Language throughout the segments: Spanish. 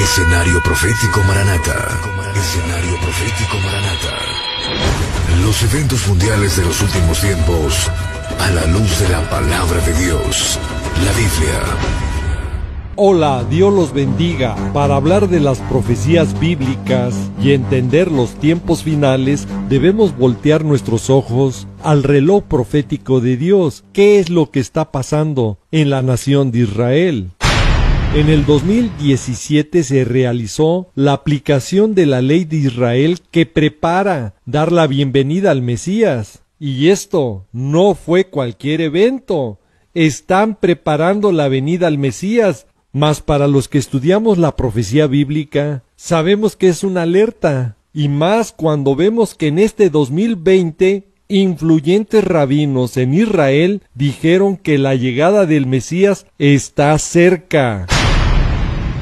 Escenario Profético Maranata. Escenario Profético Maranata. Los eventos mundiales de los últimos tiempos a la luz de la palabra de Dios, la Biblia. Hola, Dios los bendiga. Para hablar de las profecías bíblicas y entender los tiempos finales, debemos voltear nuestros ojos al reloj profético de Dios. ¿Qué es lo que está pasando en la nación de Israel? En el 2017 se realizó la aplicación de la ley de Israel que prepara dar la bienvenida al Mesías. Y esto no fue cualquier evento. Están preparando la venida al Mesías. Mas para los que estudiamos la profecía bíblica, sabemos que es una alerta. Y más cuando vemos que en este 2020, influyentes rabinos en Israel dijeron que la llegada del Mesías está cerca.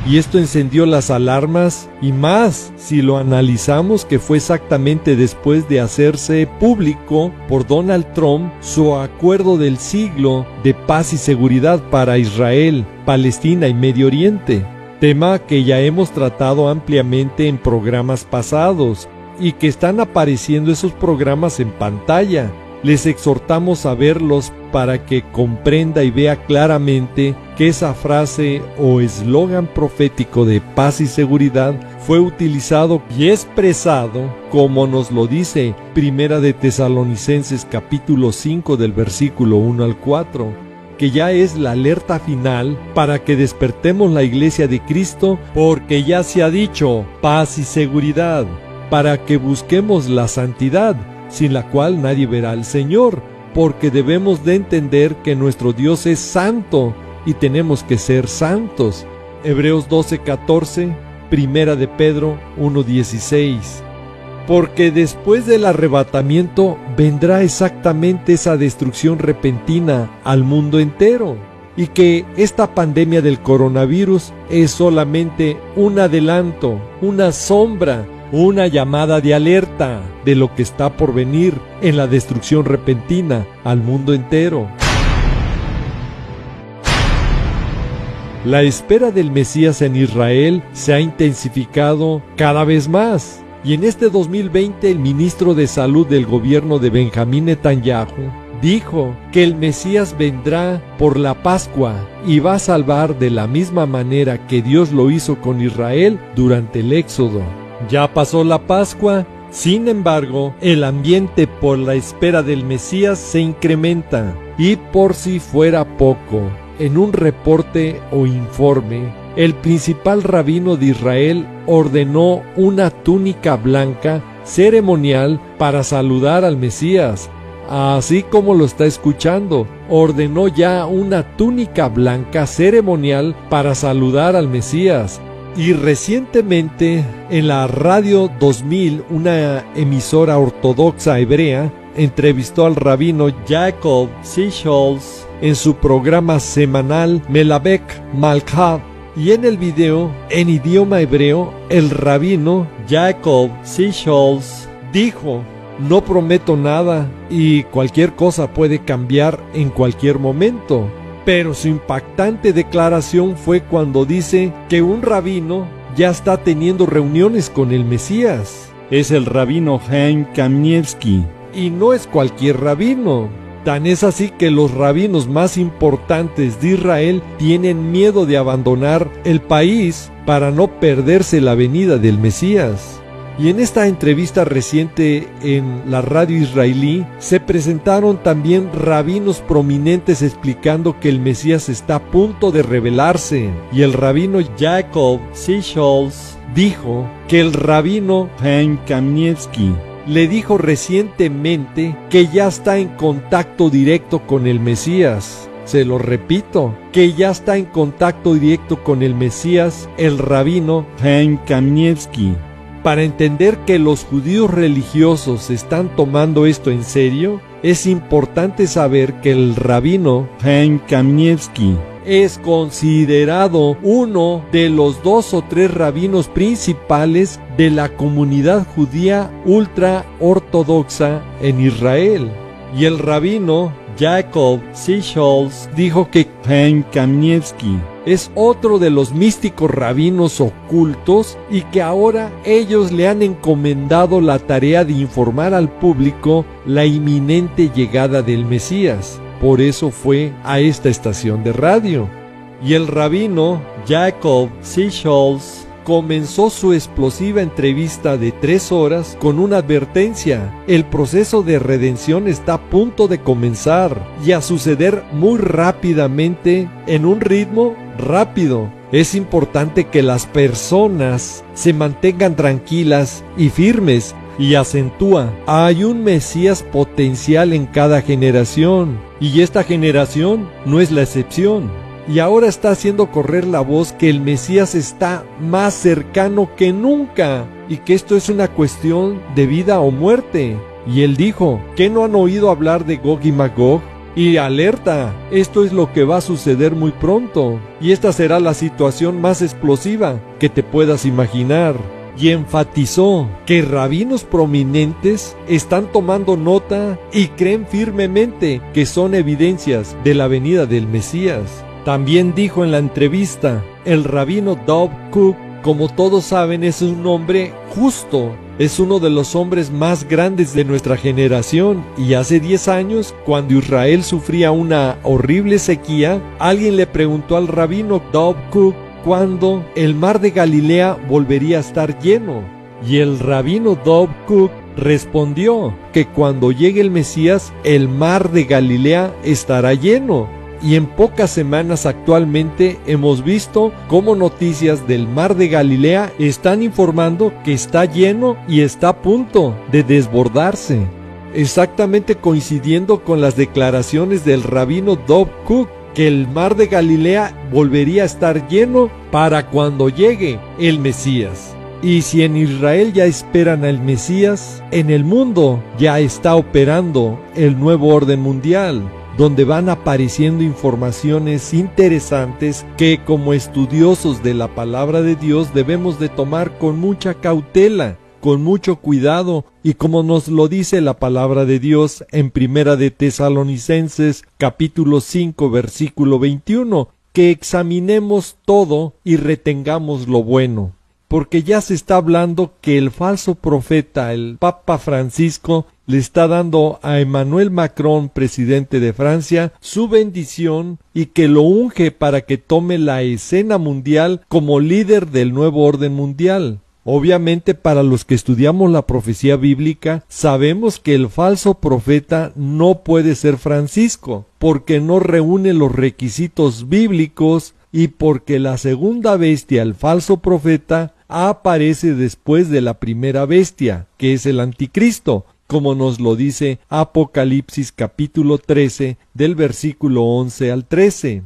Y esto encendió las alarmas, y más si lo analizamos que fue exactamente después de hacerse público por Donald Trump su acuerdo del siglo de paz y seguridad para Israel, Palestina y Medio Oriente, tema que ya hemos tratado ampliamente en programas pasados y que están apareciendo esos programas en pantalla. Les exhortamos a verlos para que comprenda y vea claramente que esa frase o eslogan profético de paz y seguridad fue utilizado y expresado como nos lo dice Primera de Tesalonicenses capítulo 5 del versículo 1 al 4, que ya es la alerta final para que despertemos la iglesia de Cristo, porque ya se ha dicho paz y seguridad, para que busquemos la santidad, sin la cual nadie verá al Señor, porque debemos de entender que nuestro Dios es santo y tenemos que ser santos. Hebreos 12:14, Primera de Pedro 1:16. Porque después del arrebatamiento vendrá exactamente esa destrucción repentina al mundo entero, y que esta pandemia del coronavirus es solamente un adelanto, una sombra, una llamada de alerta de lo que está por venir en la destrucción repentina al mundo entero. La espera del Mesías en Israel se ha intensificado cada vez más, y en este 2020 el ministro de Salud del gobierno de Benjamín Netanyahu dijo que el Mesías vendrá por la Pascua y va a salvar de la misma manera que Dios lo hizo con Israel durante el Éxodo. Ya pasó la Pascua, sin embargo, el ambiente por la espera del Mesías se incrementa. Y por si fuera poco, en un reporte o informe, el principal rabino de Israel ordenó una túnica blanca ceremonial para saludar al Mesías. Así como lo está escuchando, ordenó ya una túnica blanca ceremonial para saludar al Mesías. Y recientemente en la Radio 2000, una emisora ortodoxa hebrea, entrevistó al rabino Jacob Sichholz en su programa semanal Melabek Malkah, y en el video, en idioma hebreo, el rabino Jacob Sichholz dijo: no prometo nada y cualquier cosa puede cambiar en cualquier momento. Pero su impactante declaración fue cuando dice que un rabino ya está teniendo reuniones con el Mesías. Es el rabino Chaim Kanievsky. Y no es cualquier rabino. Tan es así que los rabinos más importantes de Israel tienen miedo de abandonar el país para no perderse la venida del Mesías. Y en esta entrevista reciente en la radio israelí se presentaron también rabinos prominentes explicando que el Mesías está a punto de revelarse. Y el rabino Jacob Sichholz dijo que el rabino Chaim Kanievsky le dijo recientemente que ya está en contacto directo con el Mesías. Se lo repito, que ya está en contacto directo con el Mesías, el rabino Chaim Kanievsky. Para entender que los judíos religiosos están tomando esto en serio, es importante saber que el rabino Chaim Kanievsky es considerado uno de los 2 o 3 rabinos principales de la comunidad judía ultra ortodoxa en Israel. Y el rabino Jacob Sichholz dijo que Chaim Kanievsky es otro de los místicos rabinos ocultos y que ahora ellos le han encomendado la tarea de informar al público la inminente llegada del Mesías. Por eso fue a esta estación de radio. Y el rabino Jacob Sichholz comenzó su explosiva entrevista de 3 horas con una advertencia: el proceso de redención está a punto de comenzar y a suceder muy rápidamente, en un ritmo rápido. Es importante que las personas se mantengan tranquilas y firmes, y acentúa: hay un Mesías potencial en cada generación, y esta generación no es la excepción. Y ahora está haciendo correr la voz que el Mesías está más cercano que nunca y que esto es una cuestión de vida o muerte. Y él dijo: ¿qué no han oído hablar de Gog y Magog? Y alerta, esto es lo que va a suceder muy pronto, y esta será la situación más explosiva que te puedas imaginar. Y enfatizó que rabinos prominentes están tomando nota y creen firmemente que son evidencias de la venida del Mesías. También dijo en la entrevista: el rabino Dov Cook, como todos saben, es un hombre justo, es uno de los hombres más grandes de nuestra generación, y hace 10 años, cuando Israel sufría una horrible sequía, alguien le preguntó al rabino Dov Cook cuándo el mar de Galilea volvería a estar lleno, y el rabino Dov Cook respondió que cuando llegue el Mesías, el mar de Galilea estará lleno. Y en pocas semanas actualmente hemos visto cómo noticias del mar de Galilea están informando que está lleno y está a punto de desbordarse, exactamente coincidiendo con las declaraciones del rabino Dov Cook, que el mar de Galilea volvería a estar lleno para cuando llegue el Mesías. Y si en Israel ya esperan al Mesías, en el mundo ya está operando el nuevo orden mundial, donde van apareciendo informaciones interesantes que, como estudiosos de la palabra de Dios, debemos de tomar con mucha cautela, con mucho cuidado, y como nos lo dice la palabra de Dios en Primera de Tesalonicenses capítulo 5 versículo 21, que examinemos todo y retengamos lo bueno. Porque ya se está hablando que el falso profeta, el Papa Francisco, le está dando a Emmanuel Macron, presidente de Francia, su bendición y que lo unge para que tome la escena mundial como líder del nuevo orden mundial. Obviamente, para los que estudiamos la profecía bíblica, sabemos que el falso profeta no puede ser Francisco, porque no reúne los requisitos bíblicos y porque la segunda bestia, el falso profeta, aparece después de la primera bestia, que es el anticristo, como nos lo dice Apocalipsis capítulo 13, del versículo 11 al 13.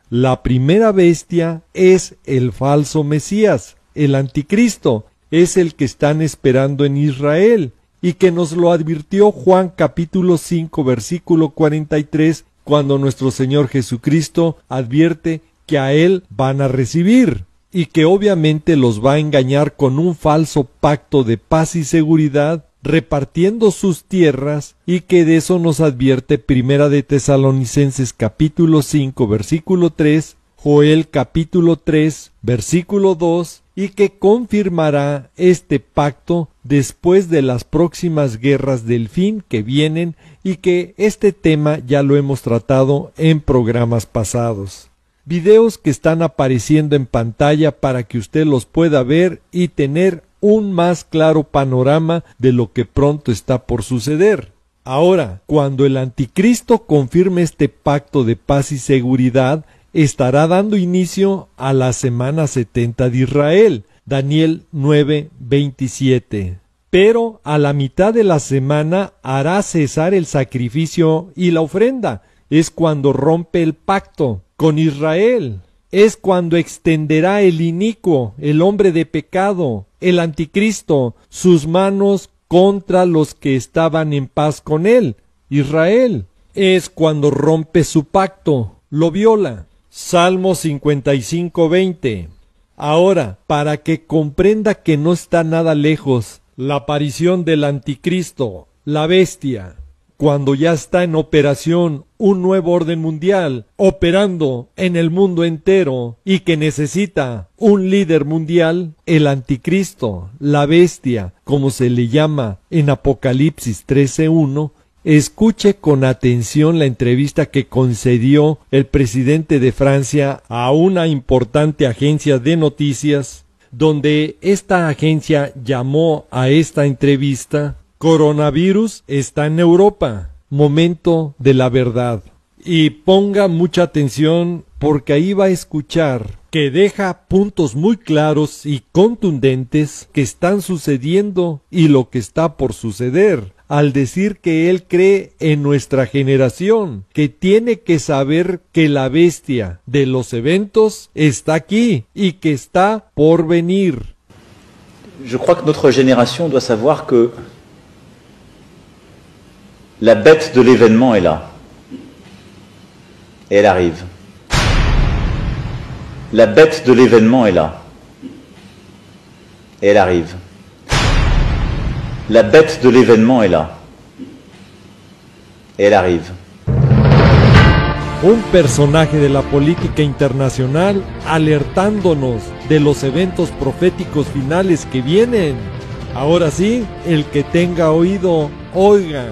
La primera bestia es el falso Mesías, el anticristo, es el que están esperando en Israel, y que nos lo advirtió Juan capítulo 5, versículo 43, cuando nuestro Señor Jesucristo advierte que a él van a recibir, y que obviamente los va a engañar con un falso pacto de paz y seguridad, repartiendo sus tierras, y que de eso nos advierte Primera de Tesalonicenses capítulo 5 versículo 3, Joel capítulo 3 versículo 2, y que confirmará este pacto después de las próximas guerras del fin que vienen, y que este tema ya lo hemos tratado en programas pasados. Videos que están apareciendo en pantalla para que usted los pueda ver y tener un más claro panorama de lo que pronto está por suceder. Ahora, cuando el anticristo confirme este pacto de paz y seguridad, estará dando inicio a la semana 70 de Israel, Daniel 9:27. Pero a la mitad de la semana hará cesar el sacrificio y la ofrenda. Es cuando rompe el pacto con Israel. Es cuando extenderá el inicuo, el hombre de pecado, el anticristo, sus manos contra los que estaban en paz con él, Israel. Es cuando rompe su pacto, lo viola. Salmo 55:20. Ahora, para que comprenda que no está nada lejos la aparición del anticristo, la bestia, cuando ya está en operación un nuevo orden mundial, operando en el mundo entero y que necesita un líder mundial, el anticristo, la bestia, como se le llama en Apocalipsis 13:1, escuche con atención la entrevista que concedió el presidente de Francia a una importante agencia de noticias, donde esta agencia llamó a esta entrevista "Coronavirus está en Europa, momento de la verdad". Y ponga mucha atención porque ahí va a escuchar que deja puntos muy claros y contundentes que están sucediendo y lo que está por suceder, al decir que él cree en nuestra generación, que tiene que saber que la bestia de los eventos está aquí y que está por venir. Je crois que notre génération doit savoir que la bête de l'événement est là. Et elle arrive. La bête de l'événement est là. Et elle arrive. La bête de l'événement est là. Et elle arrive. Un personaje de la política internacional alertándonos de los eventos proféticos finales que vienen. Ahora sí, el que tenga oído, oiga.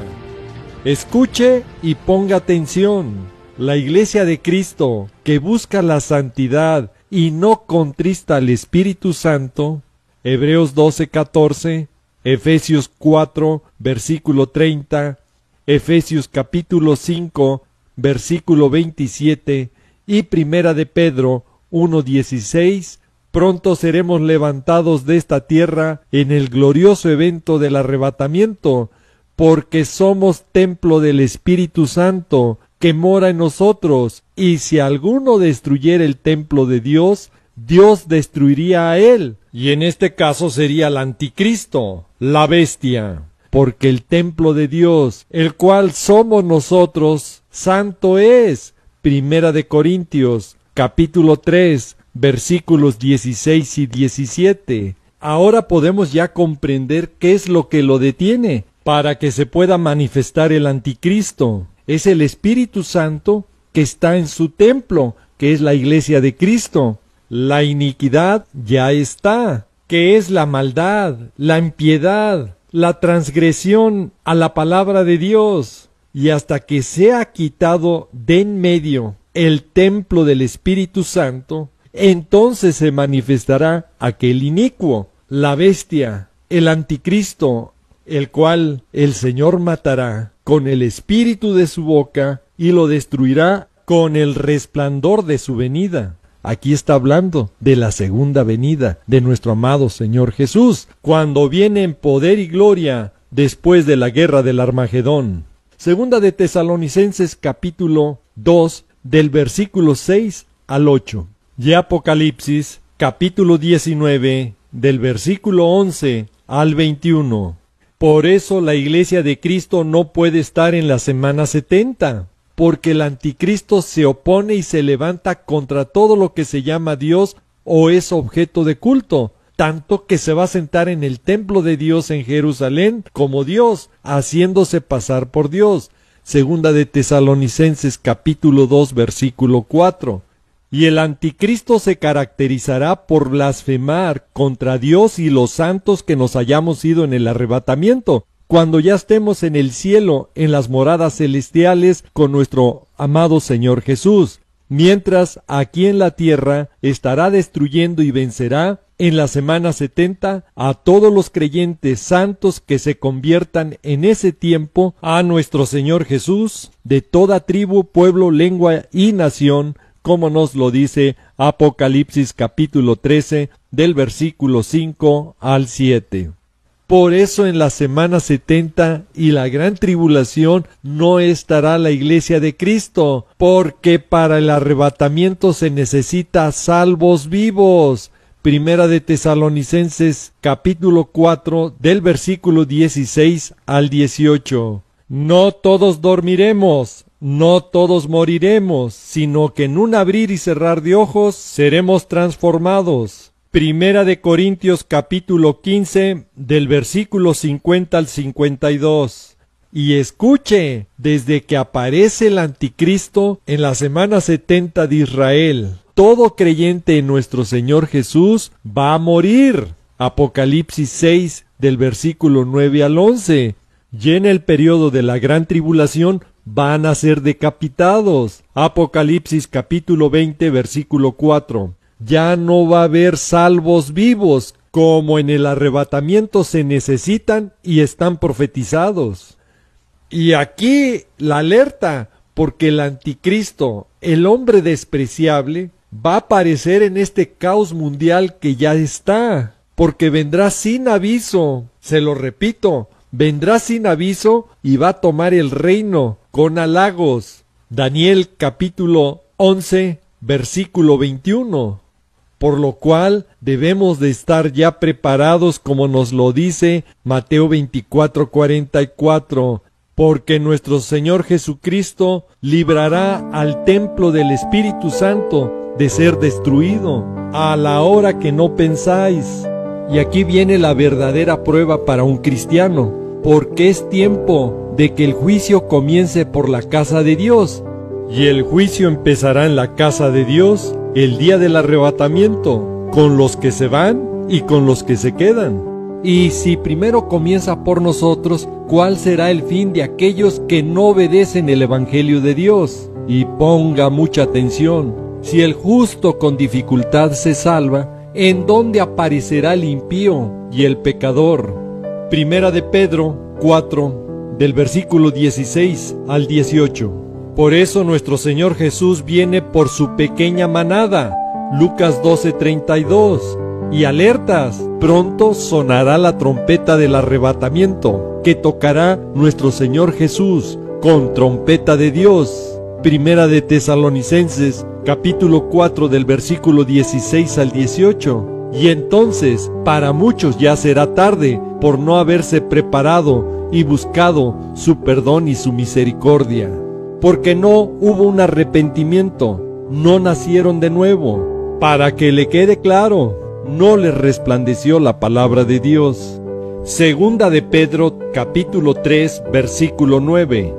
Escuche y ponga atención. La Iglesia de Cristo, que busca la santidad y no contrista al Espíritu Santo, Hebreos 12:14, Efesios 4, versículo 30, Efesios capítulo 5, versículo 27 y Primera de Pedro 1:16, pronto seremos levantados de esta tierra en el glorioso evento del arrebatamiento, porque somos templo del Espíritu Santo, que mora en nosotros, y si alguno destruyera el templo de Dios, Dios destruiría a él, y en este caso sería el anticristo, la bestia, porque el templo de Dios, el cual somos nosotros, santo es. Primera de Corintios, capítulo 3, versículos 16 y 17. Ahora podemos ya comprender qué es lo que lo detiene, para que se pueda manifestar el anticristo. Es el Espíritu Santo que está en su templo, que es la Iglesia de Cristo. La iniquidad ya está, que es la maldad, la impiedad, la transgresión a la palabra de Dios. Y hasta que sea quitado de en medio el templo del Espíritu Santo, entonces se manifestará aquel inicuo, la bestia, el anticristo, el cual el Señor matará con el espíritu de su boca y lo destruirá con el resplandor de su venida. Aquí está hablando de la segunda venida de nuestro amado Señor Jesús, cuando viene en poder y gloria después de la guerra del Armagedón. Segunda de Tesalonicenses capítulo 2 del versículo 6 al 8. Y Apocalipsis capítulo 19 del versículo 11 al 21. Por eso la Iglesia de Cristo no puede estar en la semana 70, porque el anticristo se opone y se levanta contra todo lo que se llama Dios o es objeto de culto, tanto que se va a sentar en el templo de Dios en Jerusalén como Dios, haciéndose pasar por Dios. Segunda de Tesalonicenses capítulo 2 versículo 4. Y el anticristo se caracterizará por blasfemar contra Dios y los santos que nos hayamos ido en el arrebatamiento, cuando ya estemos en el cielo, en las moradas celestiales, con nuestro amado Señor Jesús. Mientras aquí en la tierra estará destruyendo y vencerá en la semana 70 a todos los creyentes santos que se conviertan en ese tiempo a nuestro Señor Jesús, de toda tribu, pueblo, lengua y nación, como nos lo dice Apocalipsis capítulo 13 del versículo 5 al 7. Por eso en la semana 70 y la gran tribulación no estará la Iglesia de Cristo, porque para el arrebatamiento se necesita salvos vivos. Primera de Tesalonicenses capítulo 4 del versículo 16 al 18. No todos dormiremos, no todos moriremos, sino que en un abrir y cerrar de ojos seremos transformados. Primera de Corintios capítulo 15 del versículo 50 al 52. Y escuche, desde que aparece el anticristo en la semana 70 de Israel, todo creyente en nuestro Señor Jesús va a morir. Apocalipsis 6, del versículo 9 al 11. Y en el periodo de la gran tribulación van a ser decapitados. Apocalipsis capítulo 20, versículo 4. Ya no va a haber salvos vivos, como en el arrebatamiento se necesitan y están profetizados. Y aquí la alerta, porque el anticristo, el hombre despreciable, va a aparecer en este caos mundial que ya está, porque vendrá sin aviso, se lo repito, vendrá sin aviso y va a tomar el reino con halagos. Daniel capítulo 11, versículo 21. Por lo cual debemos de estar ya preparados, como nos lo dice Mateo 24:44, porque nuestro Señor Jesucristo librará al templo del Espíritu Santo de ser destruido a la hora que no pensáis. Y aquí viene la verdadera prueba para un cristiano, porque es tiempo de que el juicio comience por la casa de Dios. Y el juicio empezará en la casa de Dios el día del arrebatamiento, con los que se van y con los que se quedan. Y si primero comienza por nosotros, ¿cuál será el fin de aquellos que no obedecen el Evangelio de Dios? Y ponga mucha atención, si el justo con dificultad se salva, ¿en dónde aparecerá el impío y el pecador? Primera de Pedro 4, del versículo 16 al 18. Por eso nuestro Señor Jesús viene por su pequeña manada, Lucas 12:32, y alertas, pronto sonará la trompeta del arrebatamiento, que tocará nuestro Señor Jesús con trompeta de Dios. Primera de Tesalonicenses, capítulo 4, del versículo 16 al 18. Y entonces, para muchos ya será tarde, por no haberse preparado y buscado su perdón y su misericordia. Porque no hubo un arrepentimiento, no nacieron de nuevo. Para que le quede claro, no les resplandeció la palabra de Dios. Segunda de Pedro, capítulo 3, versículo 9.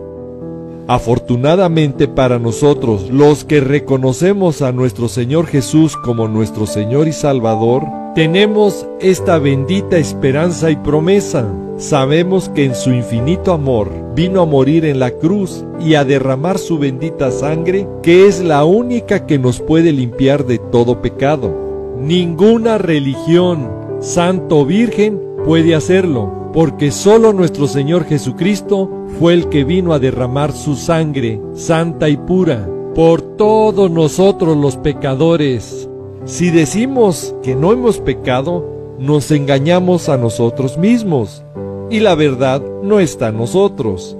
Afortunadamente para nosotros, los que reconocemos a nuestro Señor Jesús como nuestro Señor y Salvador, tenemos esta bendita esperanza y promesa. Sabemos que en su infinito amor vino a morir en la cruz y a derramar su bendita sangre, que es la única que nos puede limpiar de todo pecado. Ninguna religión, santo o virgen, puede hacerlo, porque solo nuestro Señor Jesucristo fue el que vino a derramar su sangre, santa y pura, por todos nosotros los pecadores. Si decimos que no hemos pecado, nos engañamos a nosotros mismos, y la verdad no está en nosotros.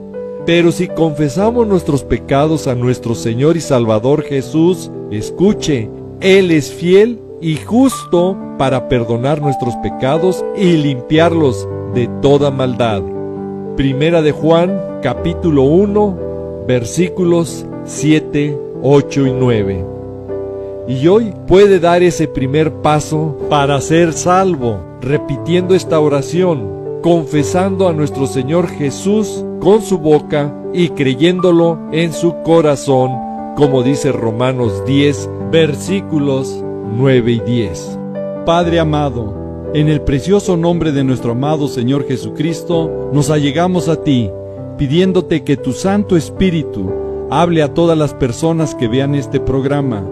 Pero si confesamos nuestros pecados a nuestro Señor y Salvador Jesús, escuche, Él es fiel y justo para perdonar nuestros pecados y limpiarlos de toda maldad. Primera de Juan, capítulo 1, versículos 7, 8 y 9. Y hoy puede dar ese primer paso para ser salvo, repitiendo esta oración, confesando a nuestro Señor Jesús con su boca y creyéndolo en su corazón, como dice Romanos 10, versículos 9 y 10. Padre amado, en el precioso nombre de nuestro amado Señor Jesucristo, nos allegamos a ti, pidiéndote que tu Santo Espíritu hable a todas las personas que vean este programa.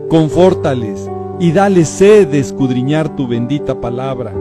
Confórtales y dales sed de escudriñar tu bendita palabra,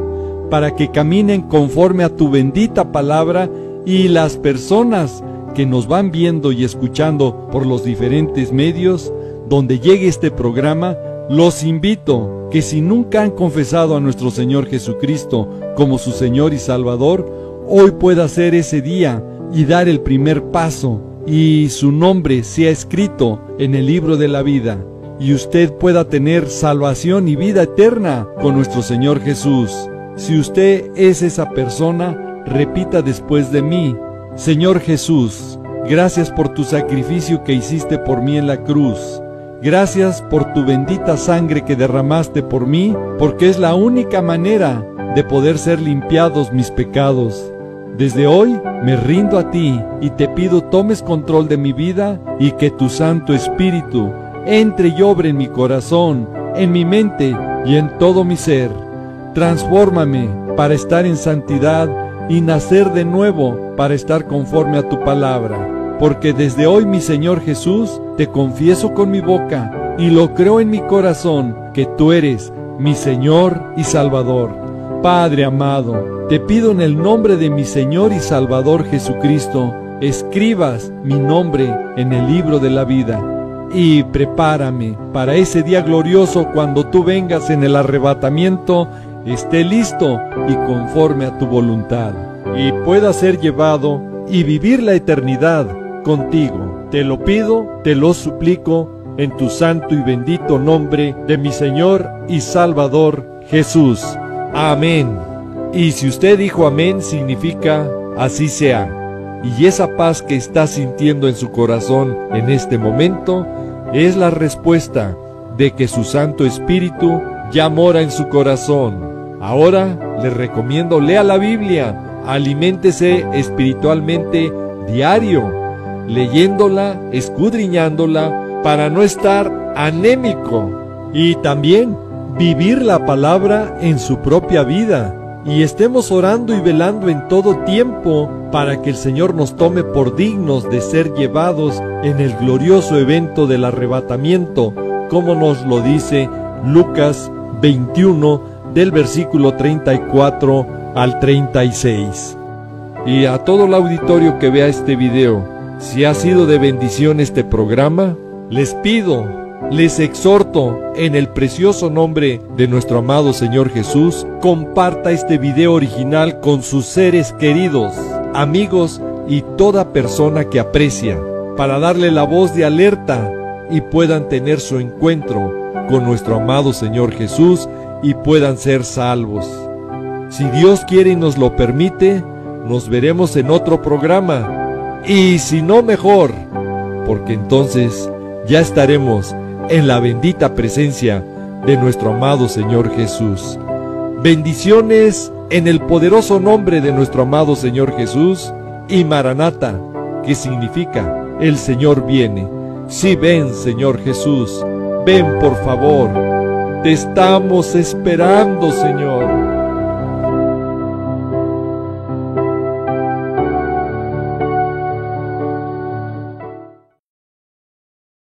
para que caminen conforme a tu bendita palabra, y las personas que nos van viendo y escuchando por los diferentes medios donde llegue este programa, los invito que si nunca han confesado a nuestro Señor Jesucristo como su Señor y Salvador, hoy pueda ser ese día y dar el primer paso, y su nombre sea escrito en el libro de la vida, y usted pueda tener salvación y vida eterna con nuestro Señor Jesús. Si usted es esa persona, repita después de mí: Señor Jesús, gracias por tu sacrificio que hiciste por mí en la cruz. Gracias por tu bendita sangre que derramaste por mí, porque es la única manera de poder ser limpiados mis pecados. Desde hoy me rindo a ti y te pido tomes control de mi vida y que tu Santo Espíritu entre y obre en mi corazón, en mi mente y en todo mi ser. Transfórmame para estar en santidad y nacer de nuevo para estar conforme a tu palabra. Porque desde hoy, mi Señor Jesús, te confieso con mi boca y lo creo en mi corazón que tú eres mi Señor y Salvador. Padre amado, te pido en el nombre de mi Señor y Salvador Jesucristo, escribas mi nombre en el libro de la vida y prepárame para ese día glorioso cuando tú vengas en el arrebatamiento, esté listo y conforme a tu voluntad, y pueda ser llevado y vivir la eternidad contigo. Te lo pido, te lo suplico, en tu santo y bendito nombre de mi Señor y Salvador Jesús. Amén. Y si usted dijo amén, significa así sea. Y esa paz que está sintiendo en su corazón en este momento es la respuesta de que su Santo Espíritu ya mora en su corazón. Ahora le recomiendo lea la Biblia, aliméntese espiritualmente diario, leyéndola, escudriñándola para no estar anémico, y también vivir la palabra en su propia vida. Y estemos orando y velando en todo tiempo para que el Señor nos tome por dignos de ser llevados en el glorioso evento del arrebatamiento, como nos lo dice Lucas 21 del versículo 34 al 36. Y a todo el auditorio que vea este video, si ha sido de bendición este programa, les pido, les exhorto en el precioso nombre de nuestro amado Señor Jesús, comparta este video original con sus seres queridos, amigos y toda persona que aprecia, para darle la voz de alerta y puedan tener su encuentro con nuestro amado Señor Jesús y puedan ser salvos. Si Dios quiere y nos lo permite, nos veremos en otro programa, y si no, mejor, porque entonces ya estaremos en la bendita presencia de nuestro amado Señor Jesús. Bendiciones en el poderoso nombre de nuestro amado Señor Jesús, y Maranata, que significa el Señor viene. Sí, ven, Señor Jesús, ven por favor, te estamos esperando, Señor.